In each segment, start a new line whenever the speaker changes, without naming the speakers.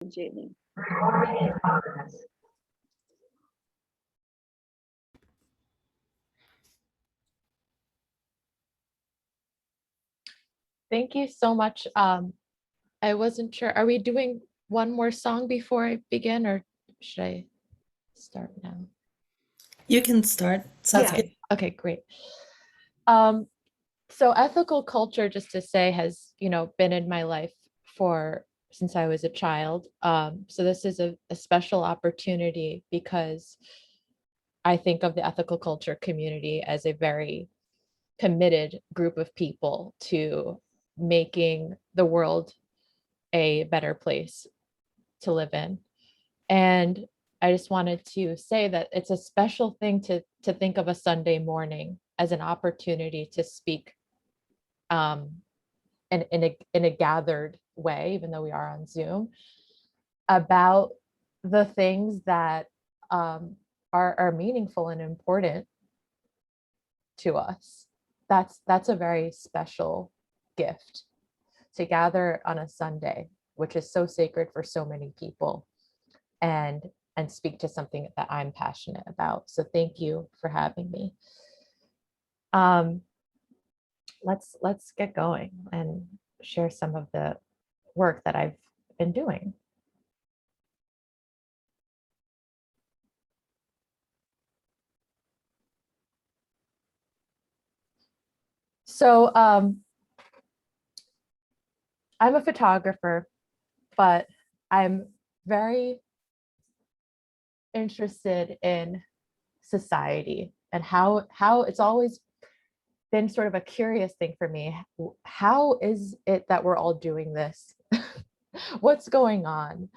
Jenny.
Thank you so much. I wasn't sure. Are we doing one more song before I begin, or should I start now?
You can start. Sounds good.
Okay, great. So ethical culture, just to say, has been in my life since I was a child. So this is a special opportunity because I think of the ethical culture community as a very committed group of people to making the world a better place to live in. And I just wanted to say that it's a special thing to think of a Sunday morning as an opportunity to speak in a gathered way, even though we are on Zoom, about the things that are meaningful and important to us. That's a very special gift to gather on a Sunday, which is so sacred for so many people, and speak to something that I'm passionate about. So thank you for having me. Let's get going and share some of the work that I've been doing. So I'm a photographer, but I'm very interested in society and how it's always been sort of a curious thing for me. How is it that we're all doing this? What's going on?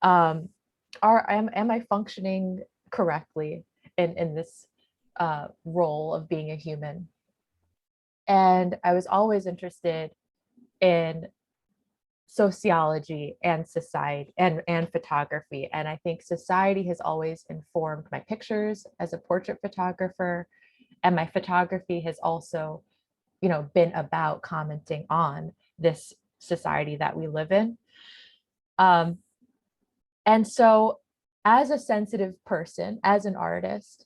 Am I functioning correctly in this role of being a human? And I was always interested in sociology and society and photography. And I think society has always informed my pictures as a portrait photographer. And my photography has also, been about commenting on this society that we live in. And so as a sensitive person, as an artist,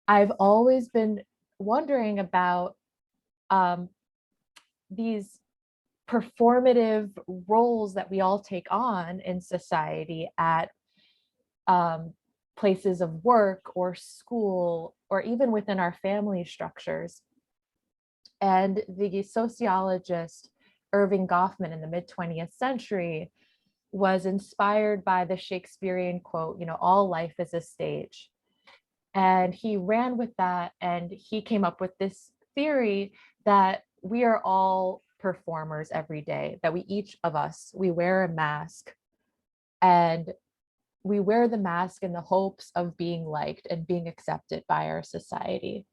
I've always been wondering about these performative roles that we all take on in society at places of work or school, or even within our family structures. And the sociologist Irving Goffman in the mid-20th century was inspired by the Shakespearean quote, all life is a stage. And he ran with that, and he came up with this theory that we are all performers every day, that each of us, we wear a mask, and we wear the mask in the hopes of being liked and being accepted by our society.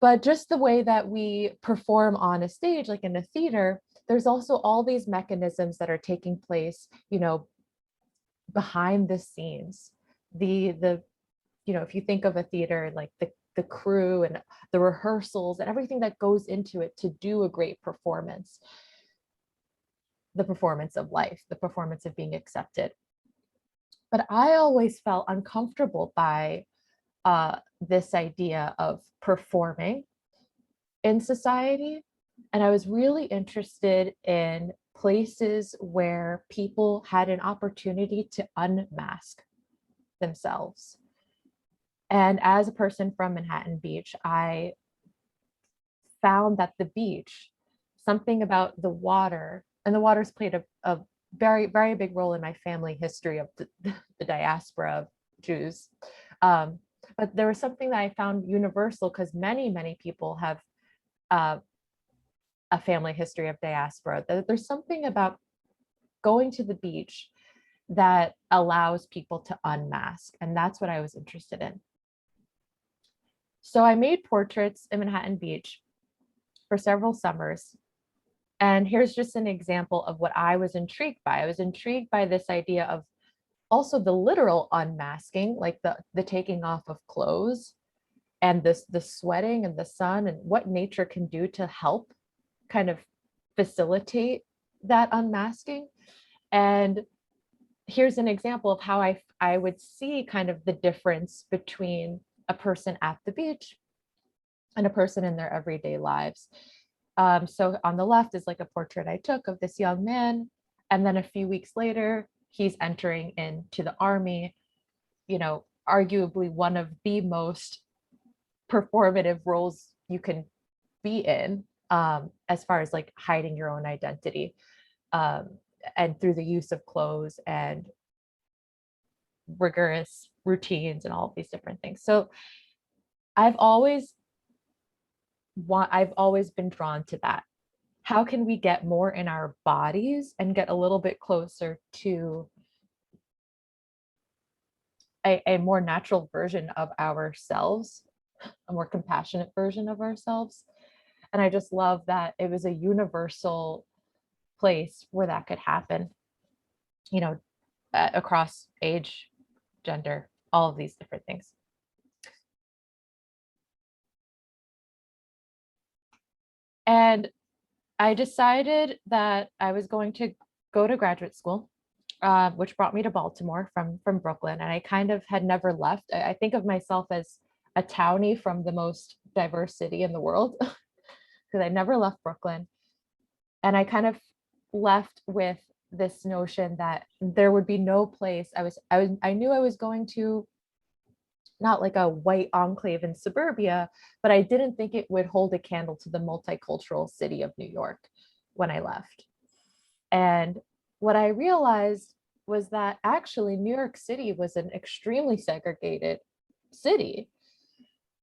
But just the way that we perform on a stage, like in a theater, there's also all these mechanisms that are taking place, behind the scenes. If you think of a theater, like the crew and the rehearsals and everything that goes into it to do a great performance, the performance of life, the performance of being accepted. But I always felt uncomfortable by this idea of performing in society. And I was really interested in places where people had an opportunity to unmask themselves. And as a person from Manhattan Beach, I found that the beach, something about the water, and the water's played a very, very big role in my family history of the diaspora of Jews. But there was something that I found universal, because many, many people have a family history of diaspora. There's something about going to the beach that allows people to unmask. And that's what I was interested in. So I made portraits in Manhattan Beach for several summers. And here's just an example of what I was intrigued by. I was intrigued by this idea of also the literal unmasking, like the taking off of clothes, and the sweating and the sun, and what nature can do to help kind of facilitate that unmasking. And here's an example of how I would see kind of the difference between a person at the beach and a person in their everyday lives. So on the left is like a portrait I took of this young man. And then a few weeks later, he's entering into the army, you know, arguably one of the most performative roles you can be in, as far as like hiding your own identity, um, and through the use of clothes and rigorous routines and all of these different things. So I've always I've always been drawn to that. How can we get more in our bodies and get a little bit closer to a more natural version of ourselves, a more compassionate version of ourselves? And I just love that it was a universal place where that could happen, you know, across age, gender, all of these different things. And I decided that I was going to go to graduate school, which brought me to Baltimore from Brooklyn. And I kind of had never left. I think of myself as a townie from the most diverse city in the world because I never left Brooklyn. And I kind of left with this notion that there would be no place I knew I was going to, not like a white enclave in suburbia, but I didn't think it would hold a candle to the multicultural city of New York when I left. And what I realized was that actually New York City was an extremely segregated city,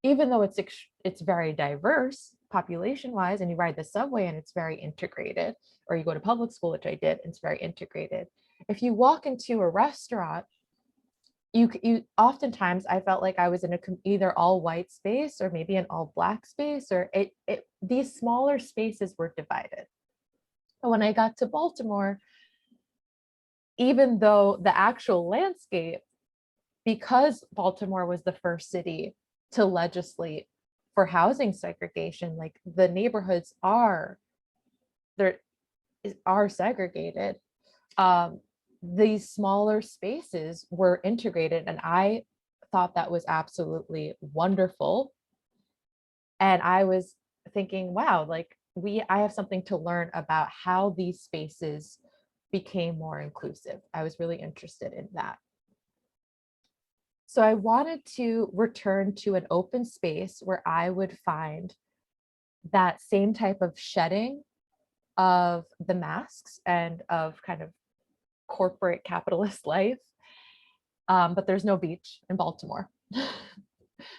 even though it's very diverse population wise, and you ride the subway and it's very integrated, or you go to public school, which I did, and it's very integrated. If you walk into a restaurant, you oftentimes I felt like I was in a either all white space or maybe an all black space, or these smaller spaces were divided. But when I got to Baltimore, even though the actual landscape, because Baltimore was the first city to legislate for housing segregation, like the neighborhoods there are segregated. These smaller spaces were integrated, and I thought that was absolutely wonderful. And I was thinking, wow, like I have something to learn about how these spaces became more inclusive. I was really interested in that. So I wanted to return to an open space where I would find that same type of shedding of the masks and of kind of corporate capitalist life. But there's no beach in Baltimore.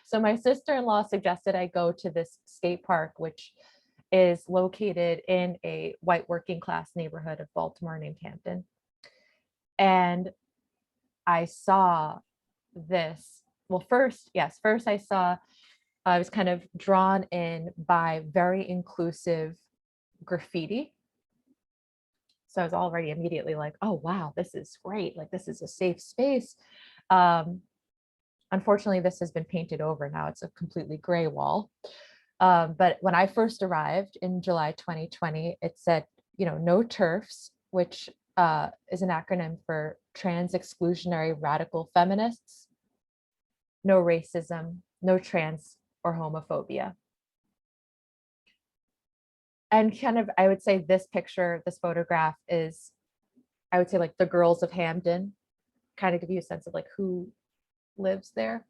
So my sister-in-law suggested I go to this skate park, which is located in a white working class neighborhood of Baltimore named Hampton. And I saw this. Well, first I was kind of drawn in by very inclusive graffiti. So I was already immediately like, oh, wow, this is great. Like, this is a safe space. Unfortunately, this has been painted over now. It's a completely gray wall. But when I first arrived in July 2020, it said, no TERFs, which is an acronym for trans exclusionary radical feminists, no racism, no trans or homophobia. And kind of, I would say this photograph is, I would say like the girls of Hamden, kind of give you a sense of like who lives there.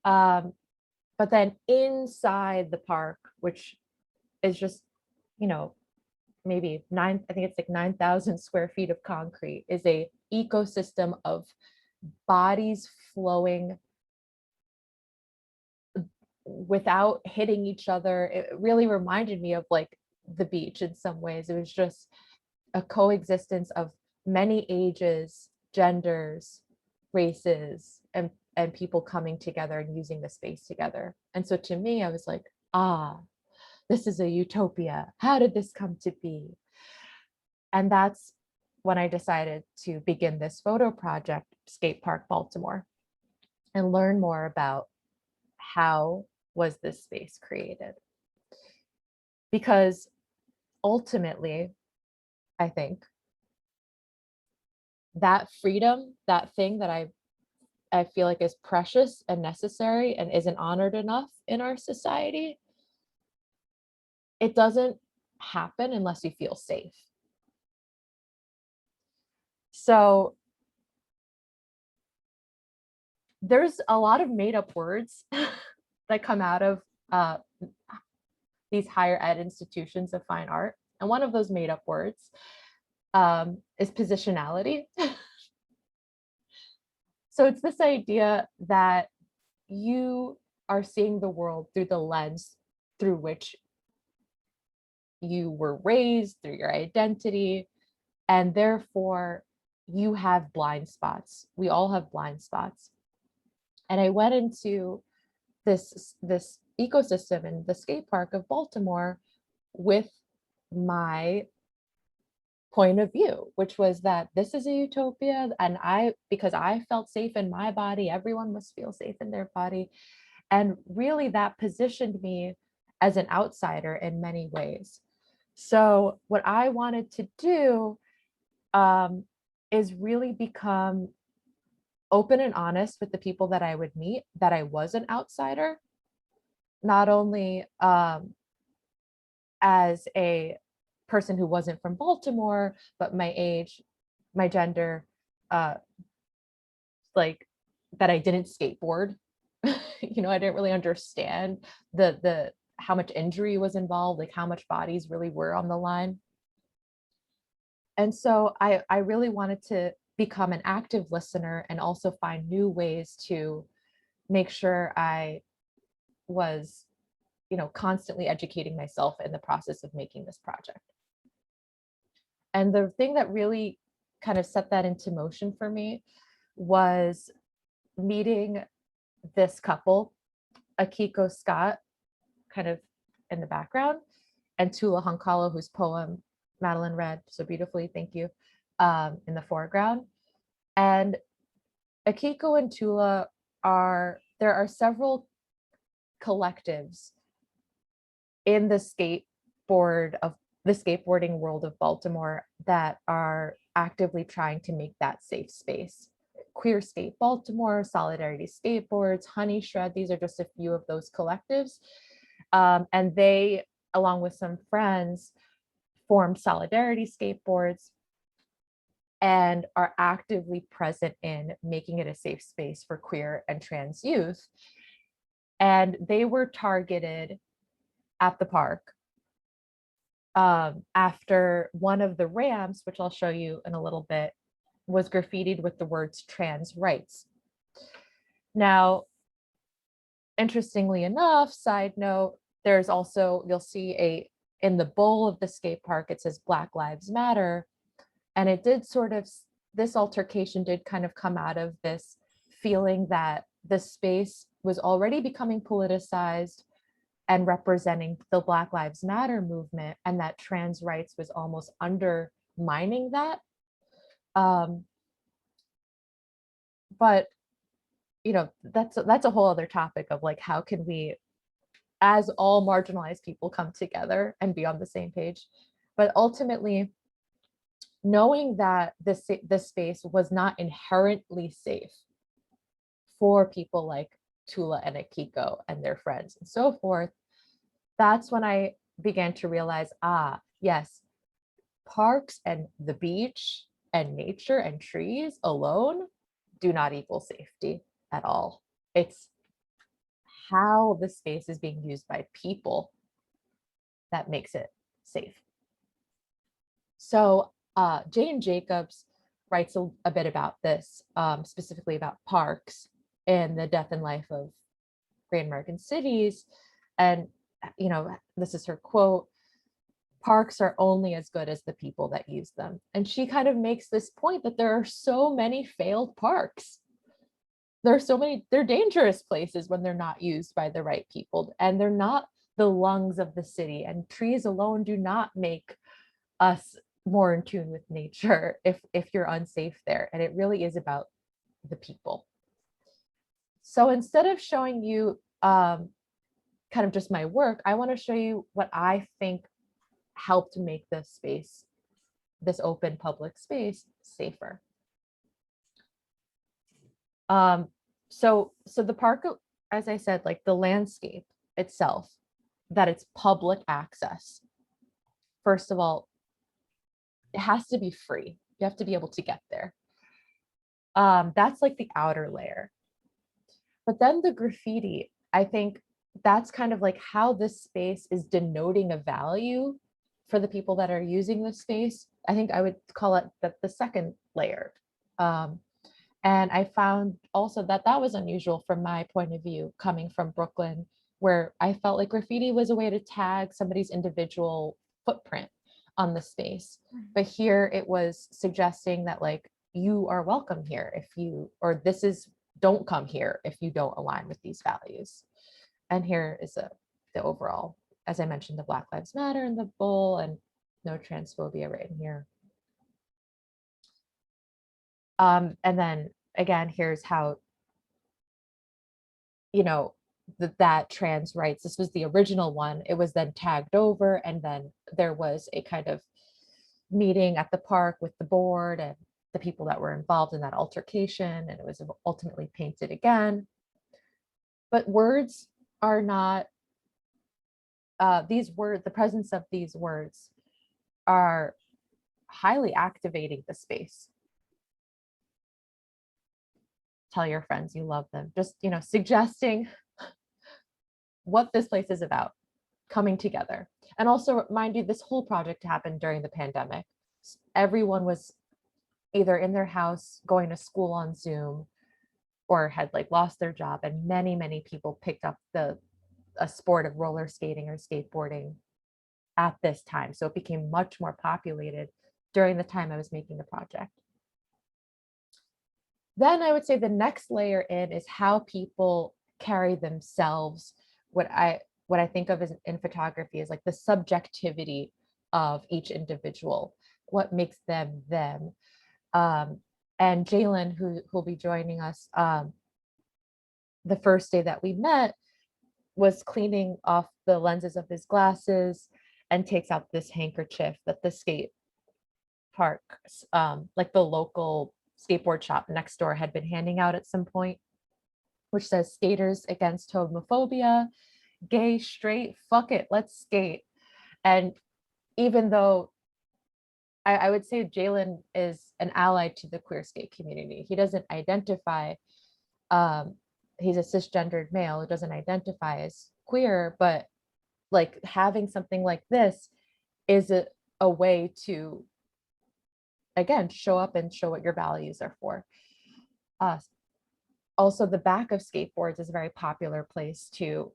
But then inside the park, which is just, maybe I think it's like 9,000 square feet of concrete, is a ecosystem of bodies flowing without hitting each other. It really reminded me of like the beach in some ways. It was just a coexistence of many ages, genders, races, and people coming together and using the space together. And so to me, I was like, this is a utopia. How did this come to be? And that's when I decided to begin this photo project, Skatepark Baltimore, and learn more about how was this space created. Because ultimately, I think that freedom, that thing that I feel like is precious and necessary and isn't honored enough in our society, it doesn't happen unless you feel safe. So there's a lot of made up words that come out of uh, these higher ed institutions of fine art. And one of those made up words is positionality. So it's this idea that you are seeing the world through the lens through which you were raised, through your identity, and therefore you have blind spots. We all have blind spots. And I went into this ecosystem in the skate park of Baltimore with my point of view, which was that this is a utopia, and because I felt safe in my body, everyone must feel safe in their body. And really that positioned me as an outsider in many ways. So what I wanted to do is really become open and honest with the people that I would meet, that I was an outsider, not only as a person who wasn't from Baltimore, but my age, my gender, uh, like that I didn't skateboard. You know, I didn't really understand the how much injury was involved, like how much bodies really were on the line. And so I really wanted to become an active listener and also find new ways to make sure I was, you know, constantly educating myself in the process of making this project. And the thing that really kind of set that into motion for me was meeting this couple, Akiko Scott, kind of in the background, and Tula Honkalo, whose poem Madeline read so beautifully, thank you, in the foreground. And Akiko and Tula there are several collectives in the skateboarding world of Baltimore that are actively trying to make that safe space. Queer Skate Baltimore, Solidarity Skateboards, Honey Shred, these are just a few of those collectives. And they, along with some friends, formed Solidarity Skateboards and are actively present in making it a safe space for queer and trans youth. And they were targeted at the park after one of the ramps, which I'll show you in a little bit, was graffitied with the words trans rights. Now, interestingly enough, side note, there's also, you'll see in the bowl of the skate park, it says Black Lives Matter. And it did sort of, this altercation did kind of come out of this feeling that the space was already becoming politicized and representing the Black Lives Matter movement, and that trans rights was almost undermining that. But you know, that's a whole other topic of like, how can we, as all marginalized people, come together and be on the same page? But ultimately, knowing that this space was not inherently safe for people like Tula and Akiko and their friends and so forth, that's when I began to realize, yes, parks and the beach and nature and trees alone do not equal safety at all. It's how the space is being used by people that makes it safe. So Jane Jacobs writes a bit about this, specifically about parks and the death and life of great American cities. And, you know, this is her quote: "Parks are only as good as the people that use them." And she kind of makes this point that there are so many failed parks. There are so many, they're dangerous places when they're not used by the right people, and they're not the lungs of the city. And trees alone do not make us more in tune with nature if you're unsafe there. And it really is about the people. So instead of showing you kind of just my work, I want to show you what I think helped make this space, this open public space, safer. So the park, as I said, like the landscape itself, that it's public access. First of all, it has to be free. You have to be able to get there. That's like the outer layer. But then the graffiti, I think that's kind of like how this space is denoting a value for the people that are using this space. I think I would call it the second layer. Um, and I found also that that was unusual from my point of view, coming from Brooklyn, where I felt like graffiti was a way to tag somebody's individual footprint on the space. But here it was suggesting that like you are welcome here if you, or this is, don't come here if you don't align with these values. And here is the overall, as I mentioned, the Black Lives Matter and the bull and no transphobia right in here. And then again, here's how, you know, that trans rights, this was the original one. It was then tagged over, and then there was a kind of meeting at the park with the board and the people that were involved in that altercation, and it was ultimately painted again. But words are not, these words, the presence of these words are highly activating the space. Tell your friends you love them. Just, you know, suggesting what this place is about, coming together. And also, mind you, this whole project happened during the pandemic. Everyone was either in their house, going to school on Zoom, or had like lost their job. And many people picked up a sport of roller skating or skateboarding at this time. So it became much more populated during the time I was making the project. Then I would say the next layer in is how people carry themselves. What I think of as in photography is like the subjectivity of each individual, what makes them them. And Jalen, who will be joining us, the first day that we met, was cleaning off the lenses of his glasses and takes out this handkerchief that the skate park, like the local skateboard shop next door, had been handing out at some point, which says skaters against homophobia, gay, straight, fuck it, let's skate. And even though I would say Jalen is an ally to the queer skate community, he doesn't identify, he's a cisgendered male who doesn't identify as queer, but like having something like this is a way to, again, show up and show what your values are for. Also, the back of skateboards is a very popular place to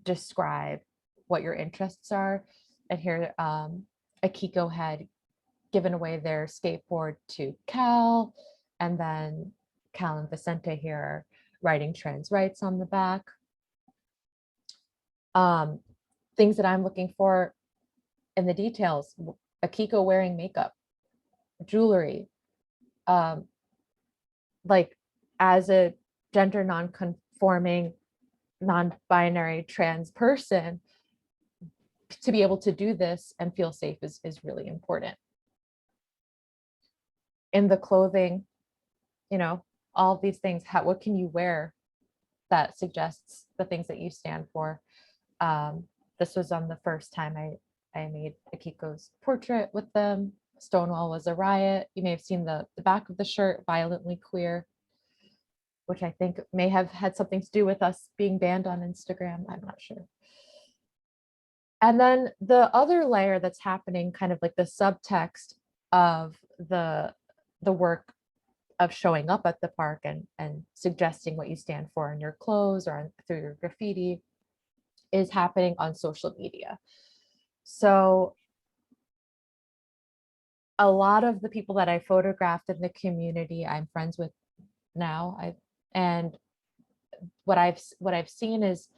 describe what your interests are. And here, Akiko had given away their skateboard to Cal, and then Cal and Vicente here are writing trans rights on the back. Things that I'm looking for in the details: Akiko wearing makeup, jewelry, like as a gender non-conforming, non-binary trans person, to be able to do this and feel safe is really important. In the clothing, you know, all of these things, what can you wear that suggests the things that you stand for? This was on the first time I made Akiko's portrait with them. Stonewall was a riot. You may have seen the back of the shirt, violently queer, which I think may have had something to do with us being banned on Instagram. I'm not sure. And then the other layer that's happening, kind of like the subtext of the work of showing up at the park and suggesting what you stand for in your clothes or through your graffiti, is happening on social media. So a lot of the people that I photographed in the community, I'm friends with now. And what I've seen is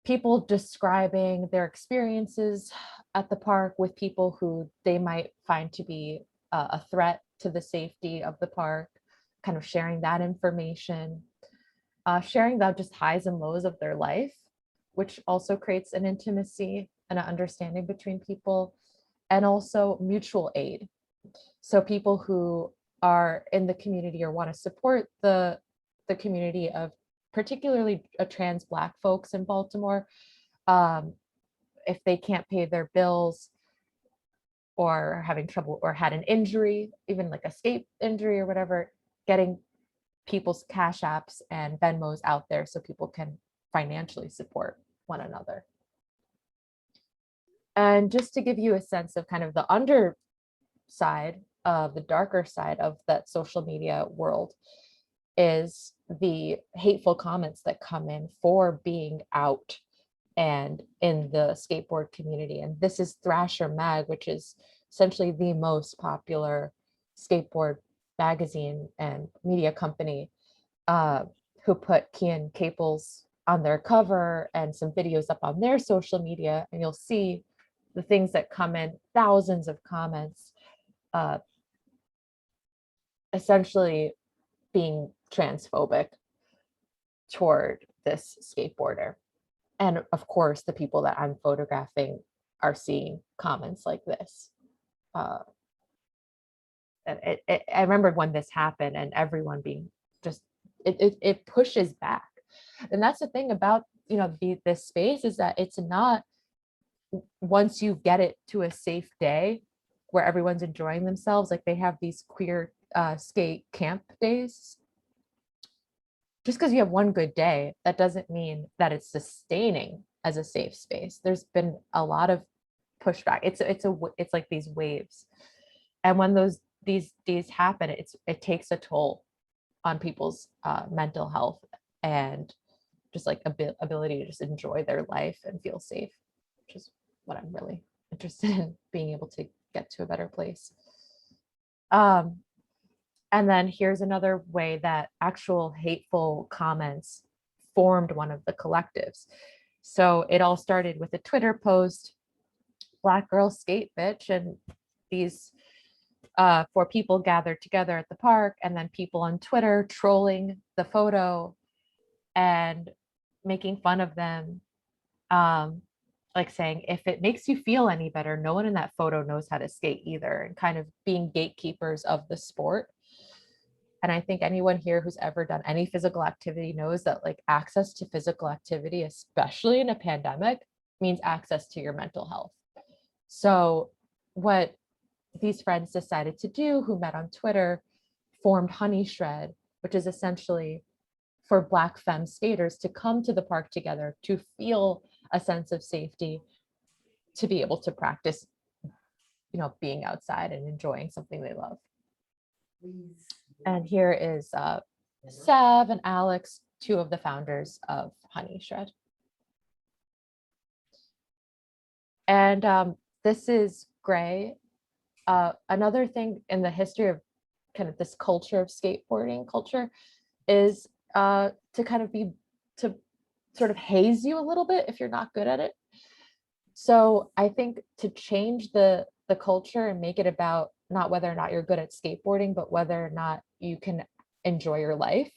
people describing their experiences at the park with people who they might find to be a threat to the safety of the park, kind of sharing that information, sharing the just highs and lows of their life, which also creates an intimacy and an understanding between people, and also mutual aid. So people who are in the community or want to support the the community of particularly trans Black folks in Baltimore. Um, if they can't pay their bills or having trouble or had an injury, even like a skate injury or whatever, getting people's Cash Apps and Venmos out there so people can financially support one another. And just to give you a sense of kind of the underside of the darker side of that social media world is the hateful comments that come in for being out and in the skateboard community. And this is Thrasher Mag, which is essentially the most popular skateboard magazine and media company, who put Kian Caples on their cover and some videos up on their social media. And you'll see the things that come in, thousands of comments, essentially being transphobic toward this skateboarder. And of course, the people that I'm photographing are seeing comments like this. And I remember when this happened and everyone being just, it pushes back. And that's the thing about, you know, this space is that it's not, once you get it to a safe day where everyone's enjoying themselves, like they have these queer skate camp days. Just because you have one good day, that doesn't mean that it's sustaining as a safe space. There's been a lot of pushback. It's like these waves, and when these days happen, it takes a toll on people's mental health and just like ability to just enjoy their life and feel safe, which is what I'm really interested in, being able to get to a better place. And then here's another way that actual hateful comments formed one of the collectives. So it all started with a Twitter post, "Black girl skate, bitch," and these 4 people gathered together at the park, and then people on Twitter trolling the photo and making fun of them, like saying, "If it makes you feel any better, no one in that photo knows how to skate either," and kind of being gatekeepers of the sport. And I think anyone here who's ever done any physical activity knows that like access to physical activity, especially in a pandemic, means access to your mental health. So what these friends decided to do, who met on Twitter, formed Honey Shred, which is essentially for Black-femme skaters to come to the park together, to feel a sense of safety, to be able to practice, you know, being outside and enjoying something they love. And here is Sav and Alex, 2 of the founders of Honey Shred. And this is Gray. Another thing in the history of kind of this culture of skateboarding culture is to kind of to sort of haze you a little bit if you're not good at it. So I think to change the culture and make it about not whether or not you're good at skateboarding, but whether or not you can enjoy your life,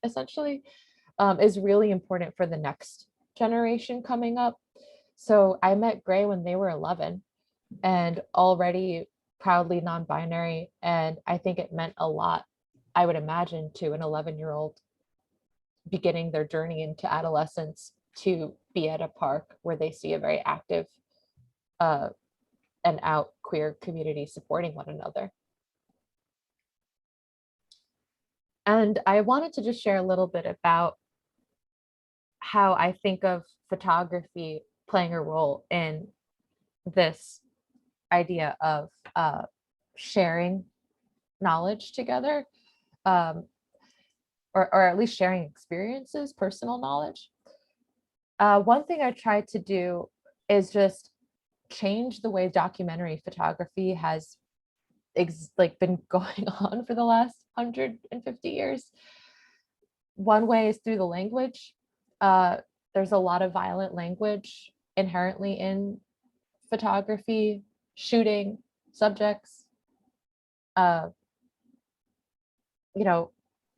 essentially, is really important for the next generation coming up. So I met Gray when they were 11 and already proudly non-binary. And I think it meant a lot, I would imagine, to an 11-year-old beginning their journey into adolescence to be at a park where they see a very active and out queer community supporting one another. And I wanted to just share a little bit about how I think of photography playing a role in this idea of sharing knowledge together, or at least sharing experiences, personal knowledge. One thing I tried to do is just change the way documentary photography has been going on for the last 150 years. One way is through the language. There's a lot of violent language inherently in photography, shooting subjects. You know,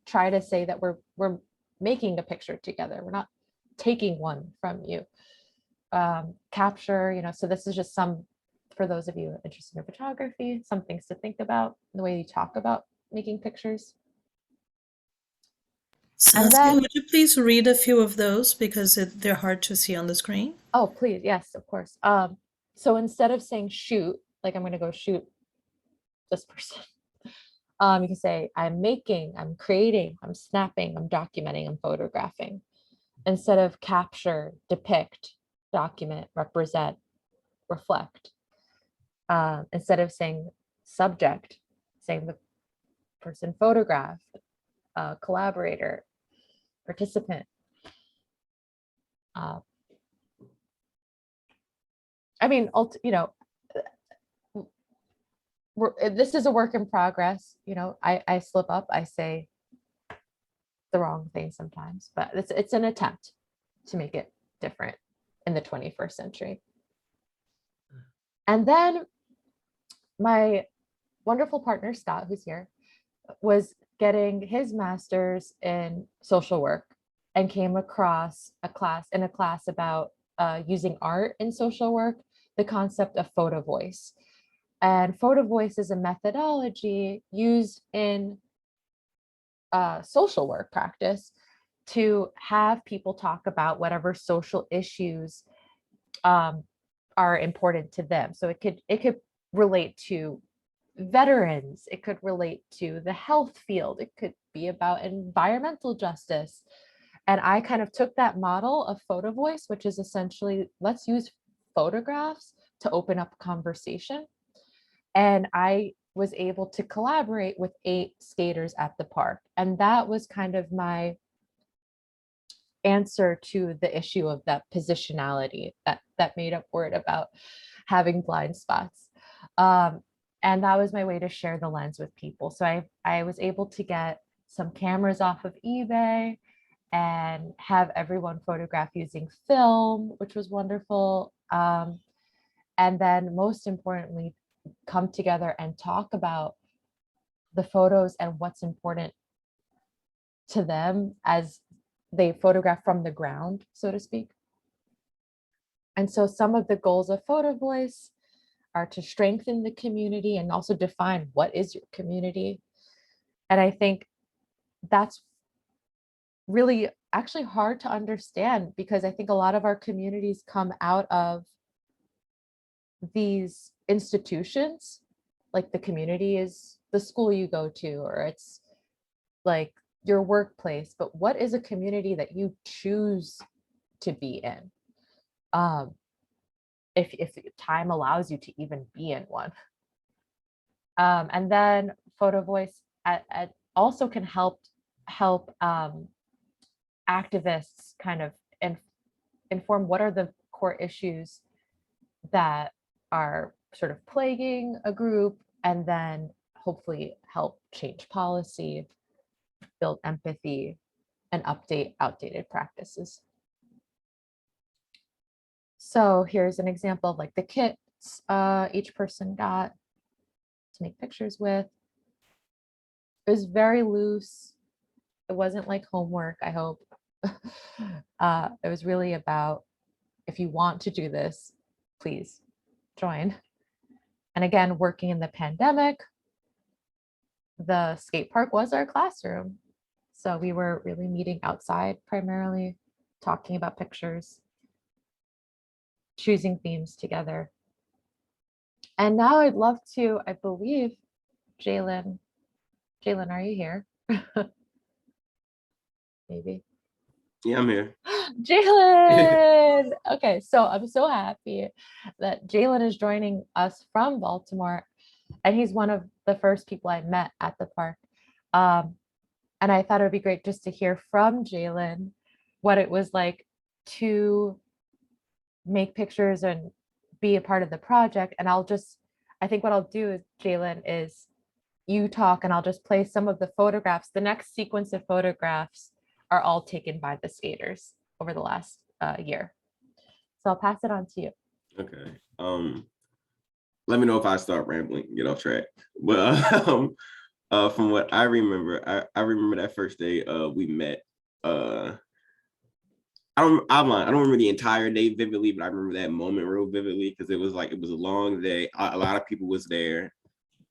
try to say that we're making a picture together. We're not taking one from you. Capture, you know, so this is just some, for those of you interested in photography, some things to think about in the way you talk about making pictures. And
Saskia,
then,
would you please read a few of those because they're hard to see on the screen?
oh, please, yes, of course. So instead of saying shoot, like I'm gonna go shoot this person, you can say I'm making, I'm creating, I'm snapping, I'm documenting, I'm photographing. Instead of capture, depict, document, represent, reflect. Instead of saying subject, saying the person photographed, collaborator, participant. Uh, I mean, this is a work in progress. I slip up, I say the wrong thing sometimes, but it's an attempt to make it different in the 21st century. And then my wonderful partner, Scott, who's here, was getting his master's in social work and came across a class about using art in social work, the concept of Photovoice. And Photovoice is a methodology used in social work practice to have people talk about whatever social issues are important to them. So it could relate to veterans, it could relate to the health field, it could be about environmental justice. And I kind of took that model of Photovoice, which is essentially let's use photographs to open up conversation. And I was able to collaborate with 8 skaters at the park. And that was kind of my answer to the issue of that positionality, that made up word about having blind spots. And that was my way to share the lens with people. So I was able to get some cameras off of eBay and have everyone photograph using film, which was wonderful. And then most importantly, come together and talk about the photos and what's important to them as they photograph from the ground, so to speak. And so some of the goals of Photovoice are to strengthen the community and also define what is your community. And I think that's really actually hard to understand because I think a lot of our communities come out of these institutions, like the community is the school you go to, or it's like your workplace, but what is a community that you choose to be in? If time allows you to even be in one. And then Photovoice also can help activists kind of inform what are the core issues that are sort of plaguing a group, and then hopefully help change policy, build empathy, and update outdated practices. So here's an example of like the kits each person got to make pictures with. It was very loose. It wasn't like homework, I hope. It was really about, if you want to do this, please join. And again, working in the pandemic, the skate park was our classroom. So we were really meeting outside primarily, talking about pictures, choosing themes together. And now I'd love to, I believe, Jalen, are you here? Maybe.
Yeah, I'm here.
Jalen! Okay, so I'm so happy that Jalen is joining us from Baltimore, and he's one of the first people I met at the park. And I thought it would be great just to hear from Jalen what it was like to make pictures and be a part of the project. And I think what I'll do is, Jalen, is you talk and I'll just play some of the photographs. The next sequence of photographs are all taken by the skaters over the last year. So I'll pass it on to you.
Okay. Let me know if I start rambling, get off track. But from what I remember, I remember that first day we met. I don't remember the entire day vividly, but I remember that moment real vividly because it was a long day. A lot of people was there.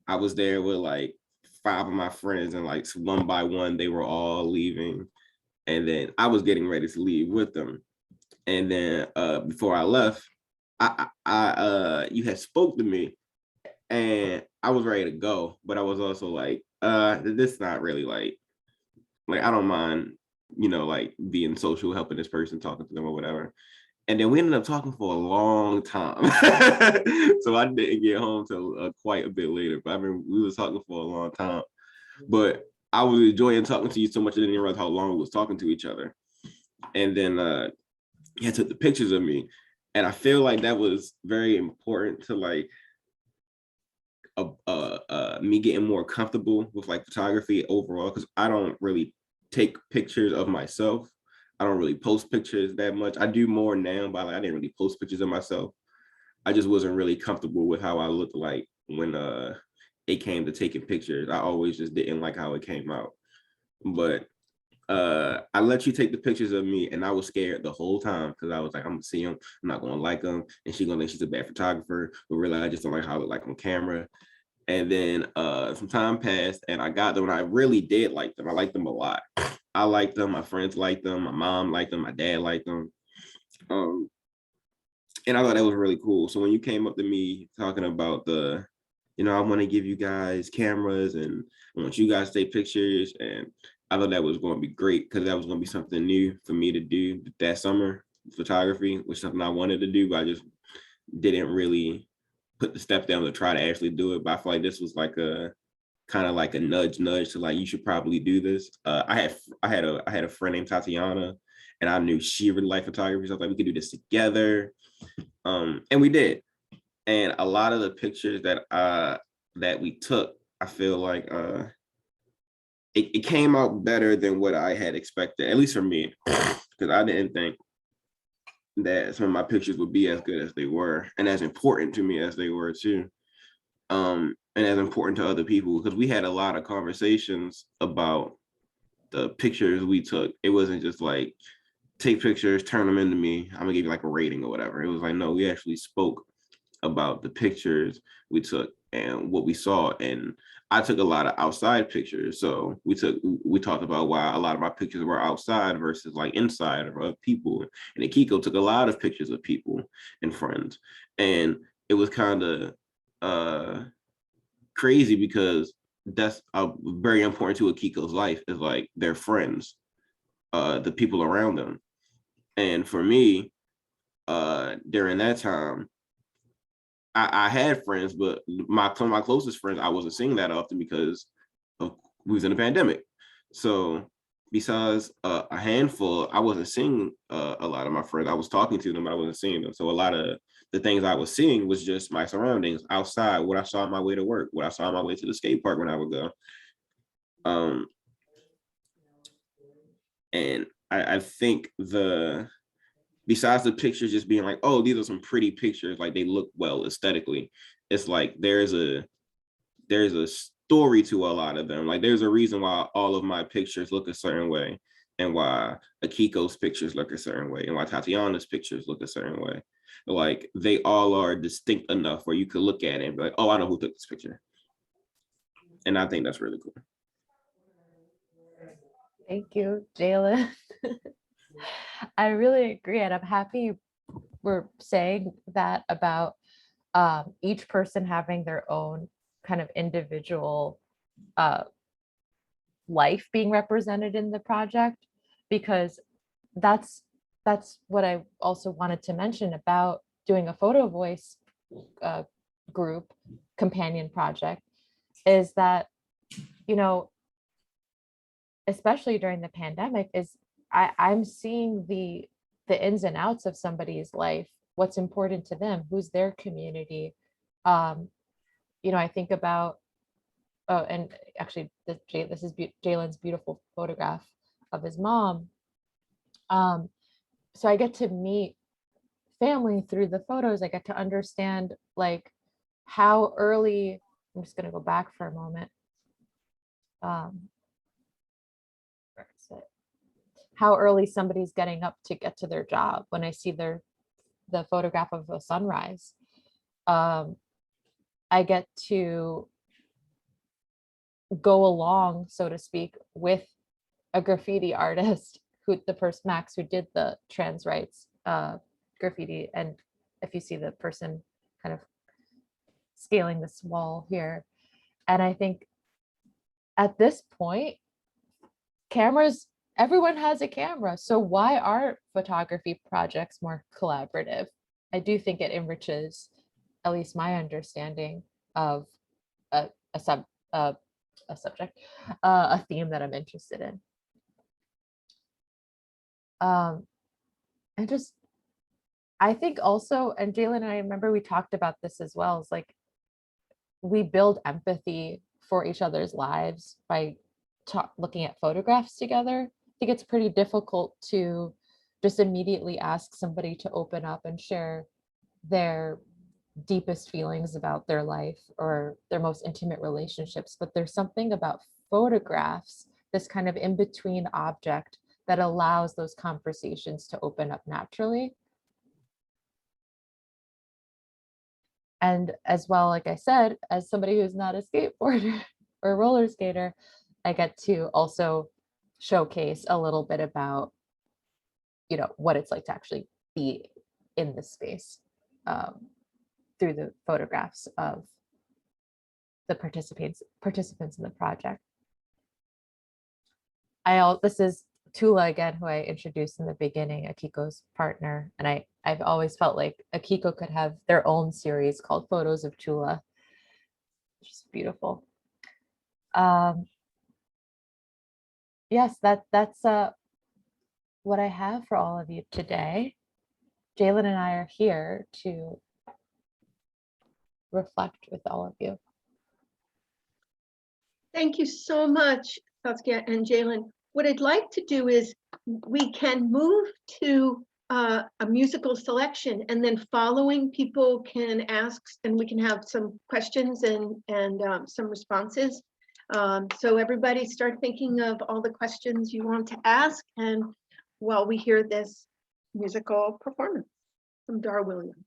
I was there with like 5 of my friends, and like one by one they were all leaving. And then I was getting ready to leave with them. And then before I left, you had spoke to me, and I was ready to go, but I was also like, this is not really like I don't mind, like being social, helping this person, talking to them or whatever. And then we ended up talking for a long time. So I didn't get home till quite a bit later. But I mean, we was talking for a long time. But I was enjoying talking to you so much I didn't even realize how long we was talking to each other. And then he took the pictures of me. And I feel like that was very important to like me getting more comfortable with like photography overall, because I don't really take pictures of myself. I don't really post pictures that much. I do more now, but like, I didn't really post pictures of myself. I just wasn't really comfortable with how I looked like when it came to taking pictures. I always just didn't like how it came out. But I let you take the pictures of me, and I was scared the whole time because I was like, I'm gonna see them, I'm not gonna like them, and she's gonna think she's a bad photographer, but really I just don't like how I look like on camera. And then some time passed and I got them, and I really did like them. I liked them a lot. I liked them, my friends liked them, my mom liked them, my dad liked them. And I thought that was really cool. So when you came up to me talking about I want to give you guys cameras and I want you guys to take pictures, and I thought that was going to be great because that was going to be something new for me to do that summer, photography, which is something I wanted to do, but I just didn't really put the step down to try to actually do it. But I feel like this was like a kind of like a nudge to like, you should probably do this. I had a friend named Tatiana, and I knew she really liked photography. So I was like, we could do this together. And we did. And a lot of the pictures that we took, I feel like it came out better than what I had expected, at least for me, because I didn't think that some of my pictures would be as good as they were and as important to me as they were too. And as important to other people, because we had a lot of conversations about the pictures we took. It wasn't just like take pictures, turn them into me, I'm gonna give you like a rating or whatever. It was like, no, we actually spoke about the pictures we took and what we saw. And I took a lot of outside pictures. So we talked about why a lot of my pictures were outside versus like inside of people. And Akiko took a lot of pictures of people and friends. And it was kind of crazy because that's very important to Akiko's life, is like their friends, the people around them. And for me, during that time, I had friends, but some of my closest friends, I wasn't seeing that often because we was in a pandemic. So besides a handful, I wasn't seeing a lot of my friends. I was talking to them, but I wasn't seeing them. So a lot of the things I was seeing was just my surroundings outside, what I saw on my way to work, what I saw on my way to the skate park when I would go. And I think besides the pictures just being like, oh, these are some pretty pictures, like they look well aesthetically, it's like there's a story to a lot of them. Like there's a reason why all of my pictures look a certain way, and why Akiko's pictures look a certain way, and why Tatiana's pictures look a certain way. Like they all are distinct enough where you could look at it and be like, oh, I know who took this picture. And I think that's really cool.
Thank you, Jalen. I really agree, and I'm happy we're saying that about each person having their own kind of individual life being represented in the project, because that's what I also wanted to mention about doing a Photovoice group companion project, is that, especially during the pandemic, is I'm seeing the ins and outs of somebody's life, what's important to them, who's their community. I think about, oh, and actually this is Jalen's beautiful photograph of his mom. So I get to meet family through the photos. I get to understand like how early, I'm just going to go back for a moment. How early somebody's getting up to get to their job. When I see the photograph of a sunrise, I get to go along, so to speak, with a graffiti artist who the person Max who did the trans rights graffiti, and if you see the person kind of scaling this wall here, and I think at this point, cameras, everyone has a camera, so why are photography projects more collaborative? I do think it enriches at least my understanding of a subject, a theme that I'm interested in. And just, I think also, and Jalen and I remember we talked about this as well, is like we build empathy for each other's lives by looking at photographs together. I think it's pretty difficult to just immediately ask somebody to open up and share their deepest feelings about their life or their most intimate relationships, but there's something about photographs, this kind of in-between object, that allows those conversations to open up naturally. And as well, like I said, as somebody who's not a skateboarder or roller skater, I get to also showcase a little bit about, you know, what it's like to actually be in this space through the photographs of the participants in the project. This is Tula again, who I introduced in the beginning, Akiko's partner, and I've always felt like Akiko could have their own series called Photos of Tula, which is beautiful. Yes, that's what I have for all of you today. Jalen and I are here to reflect with all of you.
Thank you so much, Saskia and Jalen. What I'd like to do is we can move to a musical selection, and then following, people can ask and we can have some questions and some responses. So everybody start thinking of all the questions you want to ask, and while we hear this musical performance from Dar Williams.